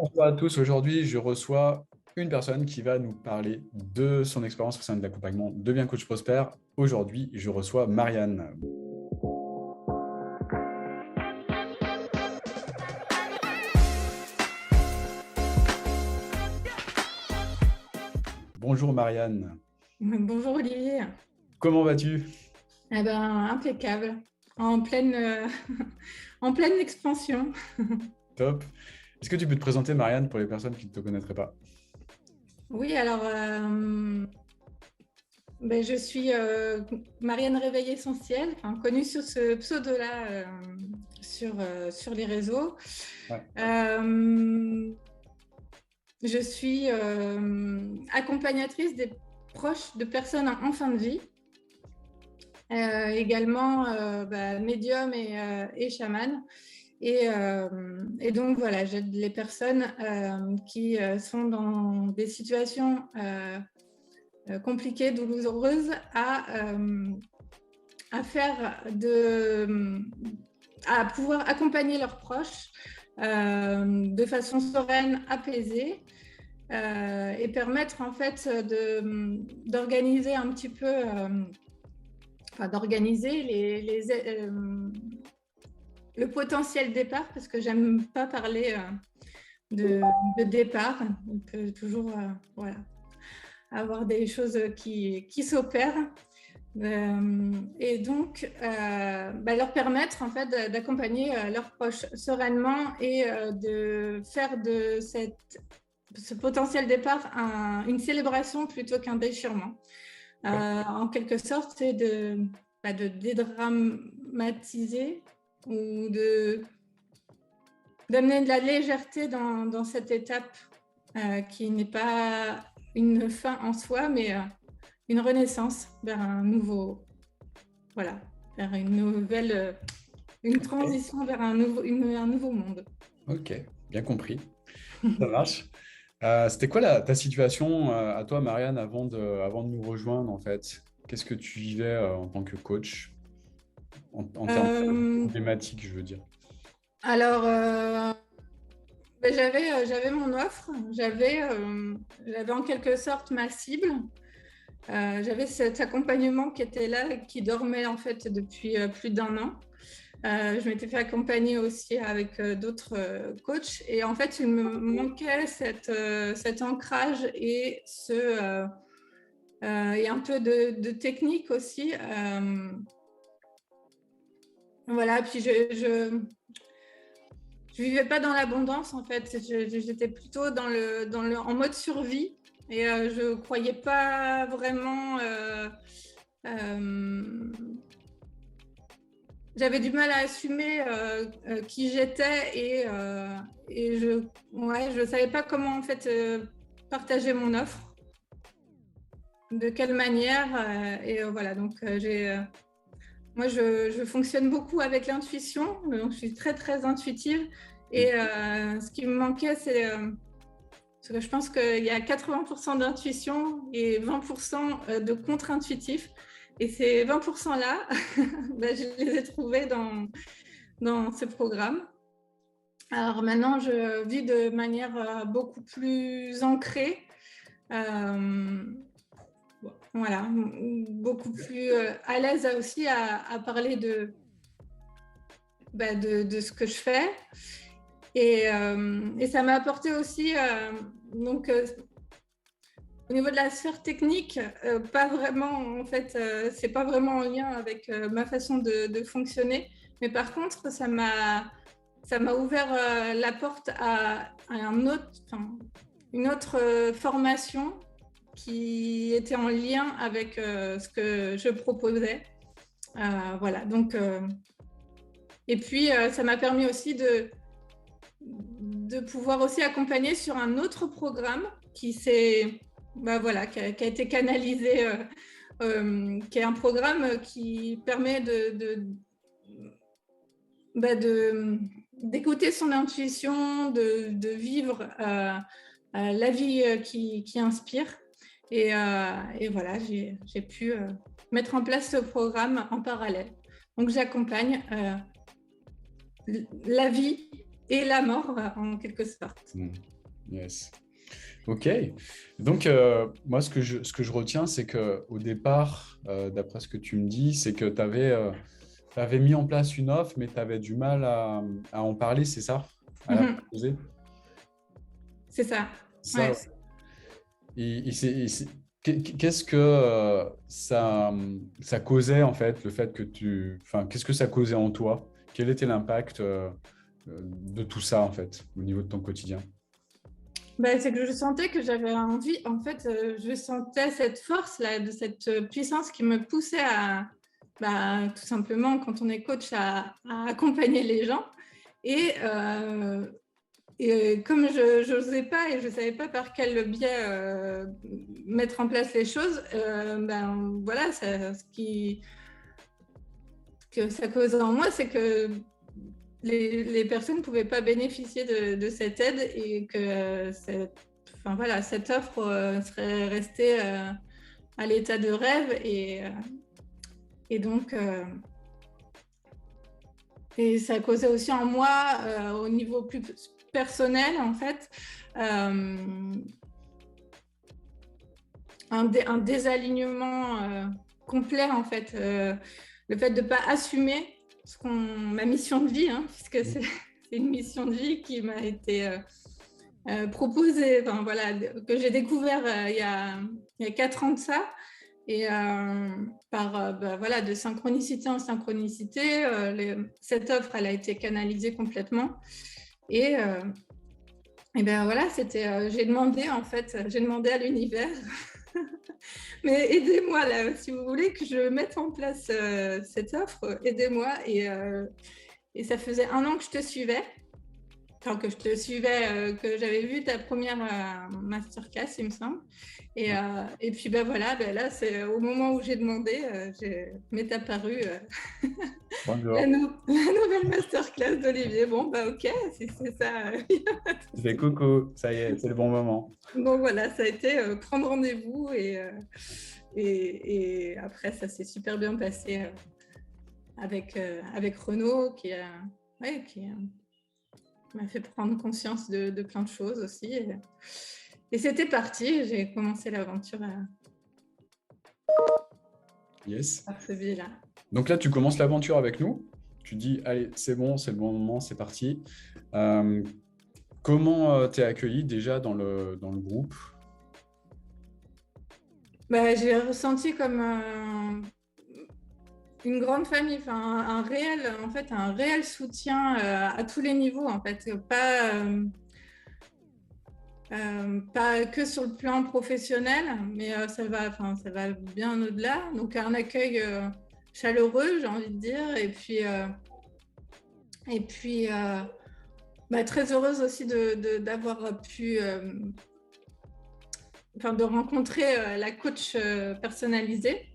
Bonjour à tous, aujourd'hui je reçois une personne qui va nous parler de son expérience au sein de l'accompagnement Deviens coach prospère. Aujourd'hui je reçois Marianne. Bonjour Marianne, Bonjour Olivier. comment vas-tu? Eh ben, impeccable. En pleine, en pleine expansion. Top. Est-ce que tu peux te présenter Marianne pour les personnes qui ne te connaîtraient pas? Oui, alors, je suis Marianne Réveil Essentiel, enfin, connue sur ce pseudo-là sur les réseaux. Ouais. Euh, je suis accompagnatrice des proches de personnes en fin de vie. Également médium et chaman. Et donc, voilà, j'aide les personnes qui sont dans des situations compliquées, douloureuses, à pouvoir accompagner leurs proches de façon sereine, apaisée, et permettre en fait d'organiser un petit peu, d'organiser le potentiel départ, parce que j'aime pas parler de départ. On peut toujours avoir des choses qui s'opèrent. Et donc, leur permettre en fait d'accompagner leurs proches sereinement et de faire de ce potentiel départ une célébration plutôt qu'un déchirement. En quelque sorte, c'est de dédramatiser ou d'amener de la légèreté dans cette étape qui n'est pas une fin en soi, mais une renaissance vers vers une transition vers un nouveau monde. Ok, bien compris. Ça marche. C'était quoi ta situation à toi Marianne avant de nous rejoindre en fait? Qu'est-ce que tu vivais en tant que coach en termes de problématiques, je veux dire? Alors, j'avais mon offre, j'avais en quelque sorte ma cible. J'avais cet accompagnement qui était là, qui dormait en fait depuis plus d'1 an. Je m'étais fait accompagner aussi avec d'autres coachs, et en fait il me manquait cet ancrage et et un peu de technique aussi. Voilà, puis je vivais pas dans l'abondance en fait. J'étais plutôt en mode survie, et je croyais pas vraiment. J'avais du mal à assumer qui j'étais, et je savais pas comment en fait partager mon offre, de quelle manière. Voilà, donc moi je fonctionne beaucoup avec l'intuition, donc je suis très très intuitive, et ce qui me manquait, c'est parce que je pense qu'il y a 80% d'intuition et 20% de contre-intuitif. Et ces 20%-là, je les ai trouvés dans ce programme. Alors maintenant, je vis de manière beaucoup plus ancrée, voilà, beaucoup plus à l'aise aussi à parler de ce que je fais. Et ça m'a apporté aussi, au niveau de la sphère technique, pas vraiment, en fait, c'est pas vraiment en lien avec ma façon de fonctionner. Mais par contre, ça m'a ouvert la porte à une autre formation qui était en lien avec ce que je proposais. Voilà, donc, et puis ça m'a permis aussi de pouvoir aussi accompagner sur un autre programme qui a été canalisé, qui est un programme qui permet d'écouter son intuition, de vivre la vie qui inspire. Et voilà, j'ai pu mettre en place ce programme en parallèle. Donc j'accompagne la vie et la mort, en quelque sorte. Yes. Ok. Donc, moi, ce que je retiens, c'est qu'au départ, d'après ce que tu me dis, c'est que tu avais mis en place une offre, mais tu avais du mal à en parler, c'est ça? À la Mhm. proposer? C'est ça. Ça, Ouais. ouais. Qu'est-ce que ça causait, en fait, le fait que tu... Enfin, qu'est-ce que ça causait en toi? Quel était l'impact de tout ça, en fait, au niveau de ton quotidien? Bah, c'est que je sentais que j'avais envie, en fait, je sentais cette force-là, de cette puissance qui me poussait à, bah, tout simplement, quand on est coach, à accompagner les gens. Et comme je n'osais pas et je ne savais pas par quel biais mettre en place les choses, ben voilà, que ça causait en moi, c'est que les personnes ne pouvaient pas bénéficier de cette aide et que enfin, voilà, cette offre serait restée à l'état de rêve. Et donc, et ça causait aussi en moi, au niveau plus personnel, en fait, un désalignement complet, en fait. Le fait de ne pas assumer ma mission de vie, hein, puisque c'est une mission de vie qui m'a été proposée, enfin, voilà, que j'ai découvert il y a 4 ans de ça. Et bah, voilà, de synchronicité en synchronicité, cette offre, elle a été canalisée complètement. Et ben voilà, j'ai demandé en fait, j'ai demandé à l'univers, mais aidez-moi là, si vous voulez que je mette en place cette offre, aidez-moi. Et ça faisait 1 an que je te suivais. Enfin, que je te suivais, que j'avais vu ta première masterclass, il me semble. Et puis, ben voilà, ben là, c'est au moment où j'ai demandé, m'est apparue Bonjour. la nouvelle masterclass d'Olivier. Bon, bah ok, si c'est ça. Tu fais coucou, ça y est, c'est le bon moment. Donc voilà, ça a été prendre rendez-vous et après, ça s'est super bien passé avec Renaud ouais, qui m'a fait prendre conscience de plein de choses aussi. Et c'était parti, j'ai commencé l'aventure Yes. à ce biais-là. Donc là, tu commences l'aventure avec nous. Tu dis, allez, c'est bon, c'est le bon moment, c'est parti. Euh, Comment t'es accueilli déjà dans le groupe? Bah, j'ai ressenti comme une grande famille, enfin un réel soutien à tous les niveaux en fait, pas que sur le plan professionnel, mais ça va bien au-delà. Donc un accueil chaleureux, j'ai envie de dire, et puis bah, très heureuse aussi d'avoir pu de rencontrer la coach personnalisée.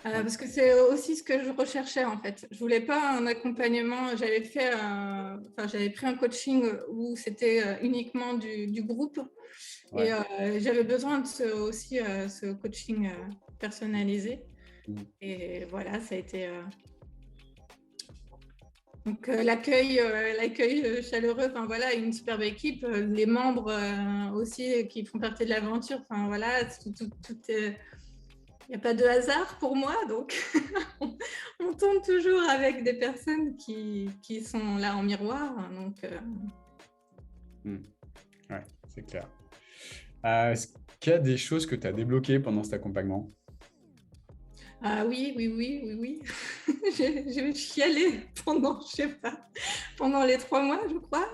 Parce que c'est aussi ce que je recherchais en fait. Je voulais pas un accompagnement. J'avais pris un coaching où c'était uniquement du groupe. Ouais. Et j'avais besoin de ce coaching personnalisé. Mm. Et voilà, ça a été donc l'accueil chaleureux. Enfin voilà, une superbe équipe, les membres aussi qui font partie de l'aventure. Enfin voilà, tout est. Il n'y a pas de hasard pour moi, donc on tombe toujours avec des personnes qui sont là en miroir. Donc, Ouais, c'est clair. Est-ce qu'il y a des choses que tu as débloquées pendant cet accompagnement? ah oui. J'ai chialé pendant, je sais pas, pendant les 3 mois, je crois.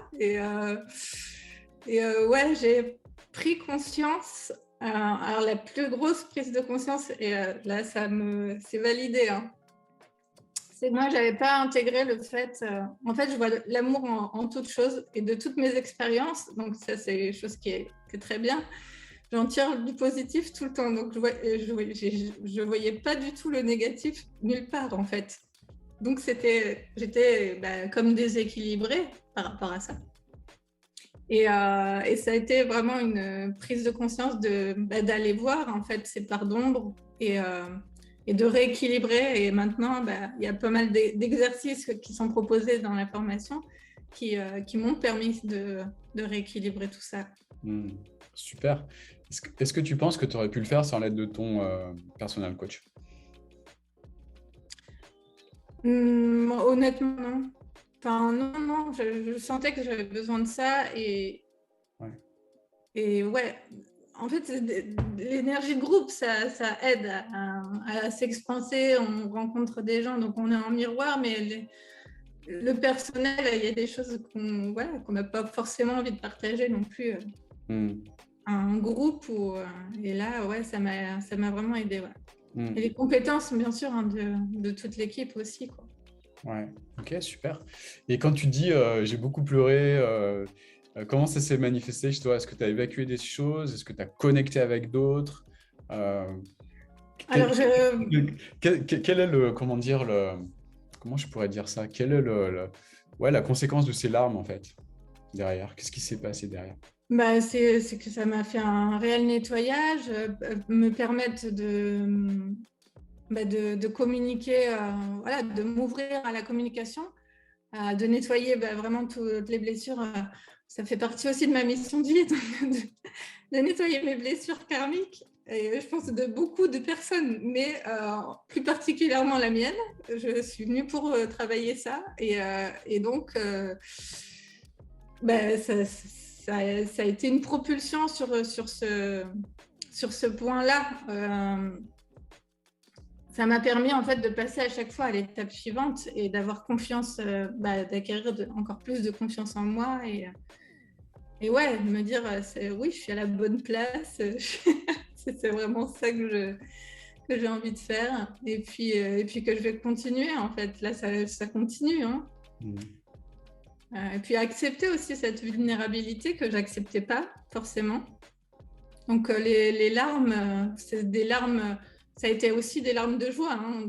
Ouais, j'ai pris conscience. Alors, la plus grosse prise de conscience, et là, c'est validé, hein. C'est que moi, j'avais pas intégré le fait. En fait, je vois l'amour en toute chose et de toutes mes expériences. Donc, ça, c'est quelque chose qui est très bien. J'en tire du positif tout le temps. Donc, je voyais pas du tout le négatif nulle part, en fait. Donc, j'étais comme déséquilibrée par rapport à ça. Et ça a été vraiment une prise de conscience d'aller voir, en fait, ces parts d'ombre et de rééquilibrer. Et maintenant, il y a pas mal d'exercices qui sont proposés dans la formation qui m'ont permis de rééquilibrer tout ça. Hmm. Super. Est-ce que tu penses que tu aurais pu le faire sans l'aide de ton personal coach? Honnêtement, non. Enfin, non, non, je sentais que j'avais besoin de ça Ouais. et ouais, en fait, l'énergie de groupe, ça aide à s'expanser, on rencontre des gens, donc on est en miroir, mais le personnel, il y a des choses voilà, qu'on n'a pas forcément envie de partager non plus. Hmm. Un groupe et là, ouais, ça m'a vraiment aidé. Ouais. Hmm. Et les compétences, bien sûr, hein, de toute l'équipe aussi, quoi. Ouais, ok, super. Et quand tu dis j'ai beaucoup pleuré, comment ça s'est manifesté chez toi? Est-ce que tu as évacué des choses? Est-ce que tu as connecté avec d'autres? Euh, quel, Alors, quel est le, comment dire, comment je pourrais dire ça? Quelle est ouais, la conséquence de ces larmes en fait derrière? Qu'est-ce qui s'est passé derrière? bah, c'est que ça m'a fait un réel nettoyage, me permettre de communiquer, voilà, de m'ouvrir à la communication, de nettoyer vraiment toutes les blessures. Ça fait partie aussi de ma mission de vie, donc, de nettoyer mes blessures karmiques. Et je pense de beaucoup de personnes, mais plus particulièrement la mienne. Je suis venue pour travailler ça. Et donc, ça a été une propulsion sur ce point-là. Ça m'a permis en fait de passer à chaque fois à l'étape suivante et d'avoir confiance, d'acquérir encore plus de confiance en moi et ouais, de me dire oui, je suis à la bonne place. C'est vraiment ça que j'ai envie de faire et puis que je vais continuer en fait. Là, ça continue. Hein. Hmm. Et puis accepter aussi cette vulnérabilité que j'acceptais pas forcément. Donc les larmes, c'est des larmes. Ça a été aussi des larmes de joie, hein,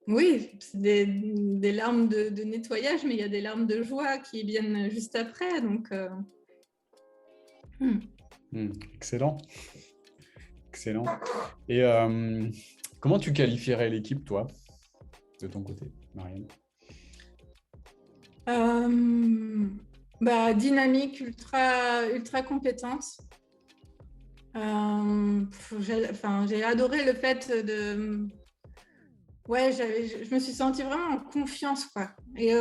oui, c'est des larmes de nettoyage, mais il y a des larmes de joie qui viennent juste après. Donc, Excellent, excellent. Et comment tu qualifierais l'équipe, toi, de ton côté, Marianne? Dynamique, ultra compétente. J'ai adoré le fait de... Ouais, je me suis sentie vraiment en confiance, quoi. Et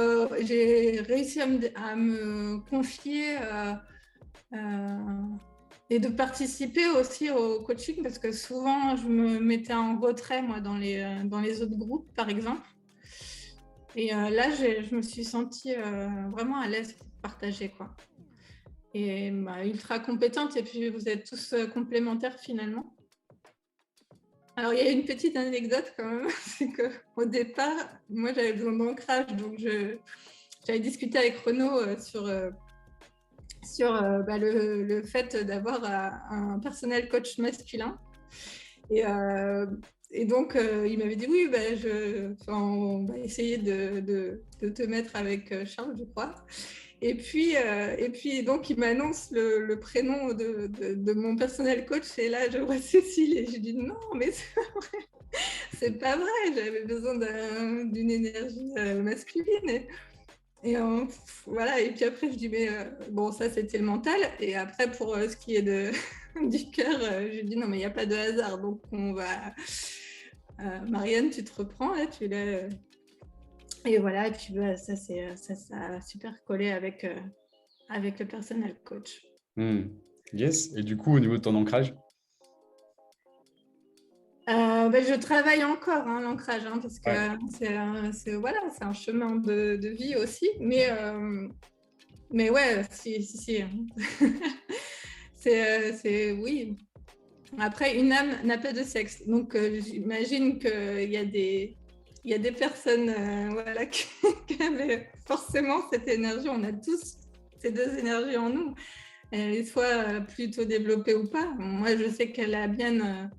j'ai réussi à me confier et de participer aussi au coaching parce que souvent, je me mettais en retrait, moi, dans les autres groupes, par exemple. Et là, je me suis sentie vraiment à l'aise pour partager, quoi. Et ultra compétente, et puis vous êtes tous complémentaires finalement. Alors, il y a une petite anecdote quand même, c'est qu'au départ, moi j'avais besoin d'ancrage, donc j'avais discuté avec Renaud sur le fait d'avoir un personnel coach masculin. Et, et donc, il m'avait dit oui, on va essayer de te mettre avec Charles, je crois. Et puis donc, il m'annonce le prénom de mon personnel coach. Et là, je vois Cécile et je dis non, mais c'est pas vrai. J'avais besoin d'une énergie masculine. Et voilà. Et puis après, je dis mais bon, ça c'était le mental. Et après, pour ce qui est du cœur, je dis non, mais il n'y a pas de hasard. Donc, on va. Marianne, tu te reprends là, tu l'as. Et voilà, et puis ça a super collé avec le personnel coach. Yes. Et du coup, au niveau de ton ancrage? Je travaille encore l'ancrage, parce que Ouais. voilà, c'est un chemin de vie aussi. Mais ouais, si. Oui. Après, une âme n'a pas de sexe. Donc, j'imagine qu'il y a des personnes voilà, qui avaient forcément cette énergie. On a tous ces deux énergies en nous. Soit plutôt développée ou pas. Moi, je sais que la mienne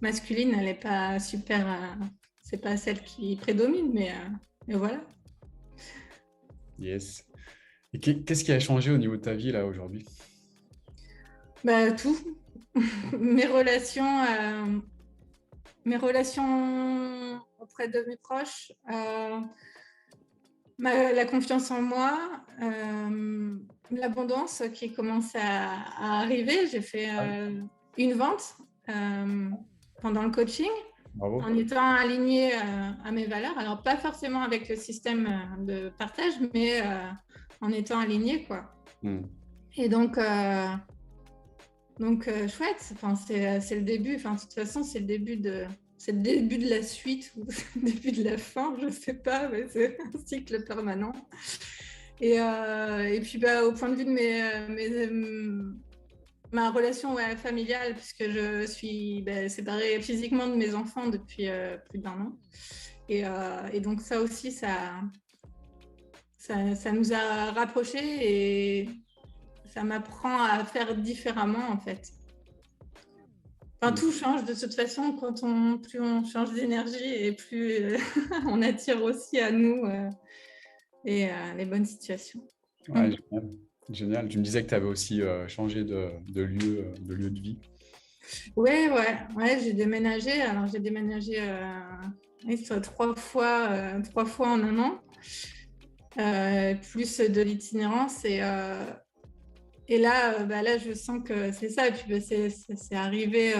masculine, elle n'est pas super. C'est pas celle qui prédomine, mais voilà. Yes. Et qu'est-ce qui a changé au niveau de ta vie là aujourd'hui? Tout. mes relations auprès de mes proches, La confiance en moi, l'abondance qui commence à arriver. J'ai fait une vente pendant le coaching Bravo. en étant alignée à mes valeurs. Alors, pas forcément avec le système de partage, mais en étant alignée, quoi. Et donc chouette. Enfin, c'est le début. Enfin, de toute façon, c'est le début de la suite ou le début de la fin, je ne sais pas, mais c'est un cycle permanent. Et puis, au point de vue de ma relation familiale, puisque je suis séparée physiquement de mes enfants depuis plus d'1 an. Et donc, ça aussi, ça nous a rapprochés et ça m'apprend à faire différemment, en fait. Enfin, tout change de toute façon quand plus on change d'énergie et plus on attire aussi à nous les bonnes situations. Ouais, génial. Génial. Tu me disais que tu avais aussi changé de lieu de vie. Ouais, j'ai déménagé. Alors, j'ai déménagé 3 fois en 1 an, plus de l'itinérance. Et là, je sens que c'est ça. Et puis, c'est arrivé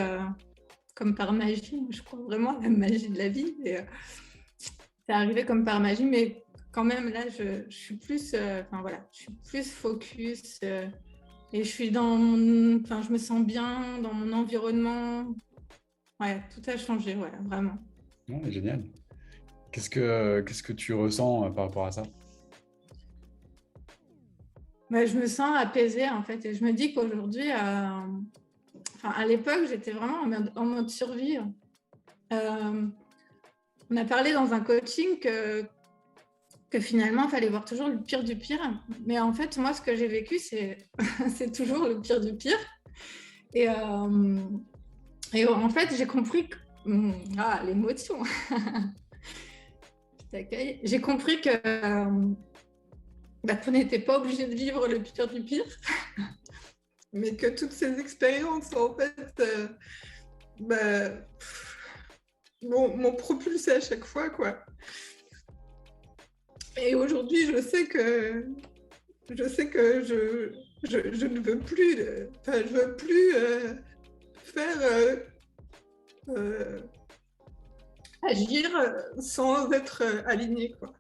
comme par magie. Je crois vraiment à la magie de la vie. Et, c'est arrivé comme par magie, mais quand même, là, je suis plus, je suis plus focus. Et je suis je me sens bien dans mon environnement. Ouais, tout a changé, ouais, vraiment. Ouais, génial. Qu'est-ce que tu ressens par rapport à ça? Je me sens apaisée, en fait, et je me dis qu'aujourd'hui, à l'époque, j'étais vraiment en mode survie. On a parlé dans un coaching que finalement, il fallait voir toujours le pire du pire. Mais en fait, moi, ce que j'ai vécu, c'est toujours le pire du pire. Et en fait, j'ai compris que... l'émotion. Je t'accueille. J'ai compris que qu'on n'était pas obligé de vivre le pire du pire, mais que toutes ces expériences, en fait, m'ont propulsé à chaque fois, quoi. Et aujourd'hui, je sais que je ne veux plus, faire agir sans être alignée, quoi.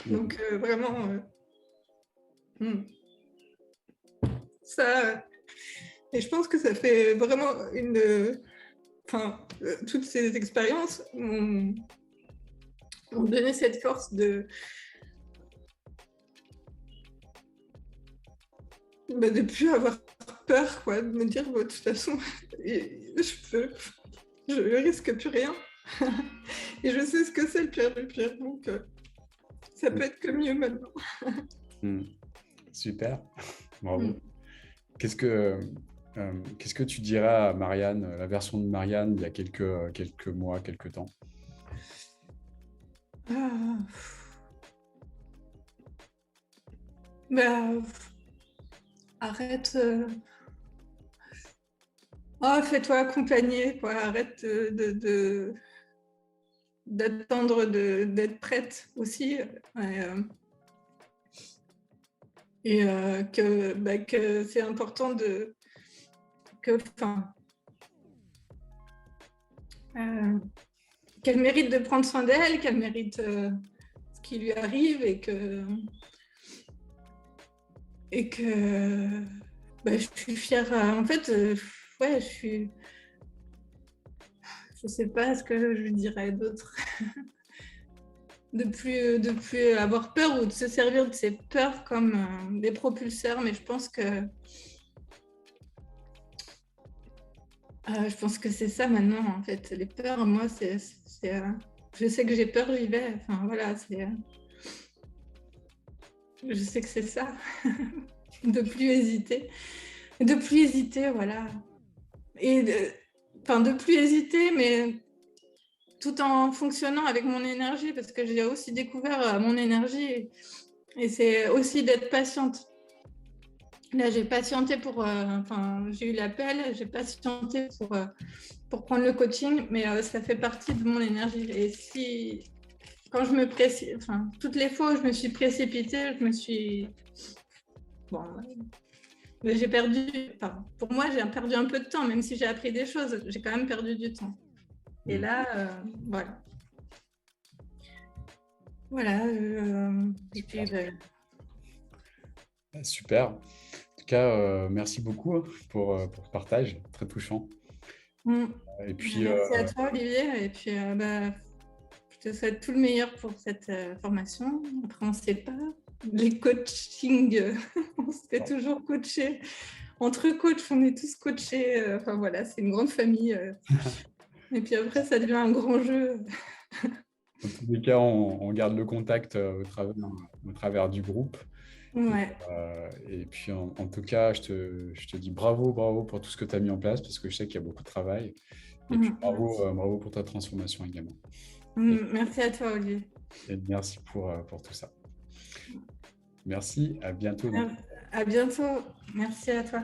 Donc vraiment, ça, et je pense que ça fait vraiment toutes ces expériences m'ont donné cette force de plus avoir peur, quoi, de me dire, de toute façon, je risque plus rien. Et je sais ce que c'est le pire du pire, donc ça peut être que mieux maintenant. Super, bravo. Qu'est-ce que tu dirais à Marianne, la version de Marianne il y a quelques mois, quelques temps? Arrête. Fais-toi accompagner, quoi. Arrête d'attendre d'être prête aussi. Et que c'est important qu'elle mérite de prendre soin d'elle, qu'elle mérite ce qui lui arrive et que je suis fière. En fait, je sais pas ce que je lui dirais d'autre. de plus avoir peur ou de se servir de ses peurs comme des propulseurs, mais je pense que c'est ça maintenant, en fait. Les peurs, moi, je sais que j'ai peur, j'y vais. Enfin, voilà, je sais que c'est ça. De plus hésiter. De plus hésiter, voilà. Et de plus hésiter, mais tout en fonctionnant avec mon énergie, parce que j'ai aussi découvert mon énergie. Et c'est aussi d'être patiente. Là, j'ai patienté j'ai eu l'appel, j'ai patienté pour prendre le coaching, mais ça fait partie de mon énergie. Et si quand je me enfin, toutes les fois où je me suis précipitée, je me suis... Bon, j'ai perdu... Enfin, pour moi, j'ai perdu un peu de temps, même si j'ai appris des choses, j'ai quand même perdu du temps. Et là, voilà. Voilà. Et puis, Super. En tout cas, merci beaucoup pour ce partage, très touchant. Et puis, merci à toi, Olivier. Et puis, je te souhaite tout le meilleur pour cette formation. Après, on ne sait pas. Les coachings, on se fait toujours coacher. Entre coachs, on est tous coachés. Enfin, voilà, c'est une grande famille. Et puis après, ça devient un grand jeu. dans tous les cas, on garde le contact au travers du groupe. Ouais. Et puis, en tout cas, je te dis bravo, bravo pour tout ce que tu as mis en place, parce que je sais qu'il y a beaucoup de travail. Et puis, bravo, bravo pour ta transformation également. Merci à toi, Olivier. Et merci pour tout ça. Merci, à bientôt. À bientôt. Merci à toi.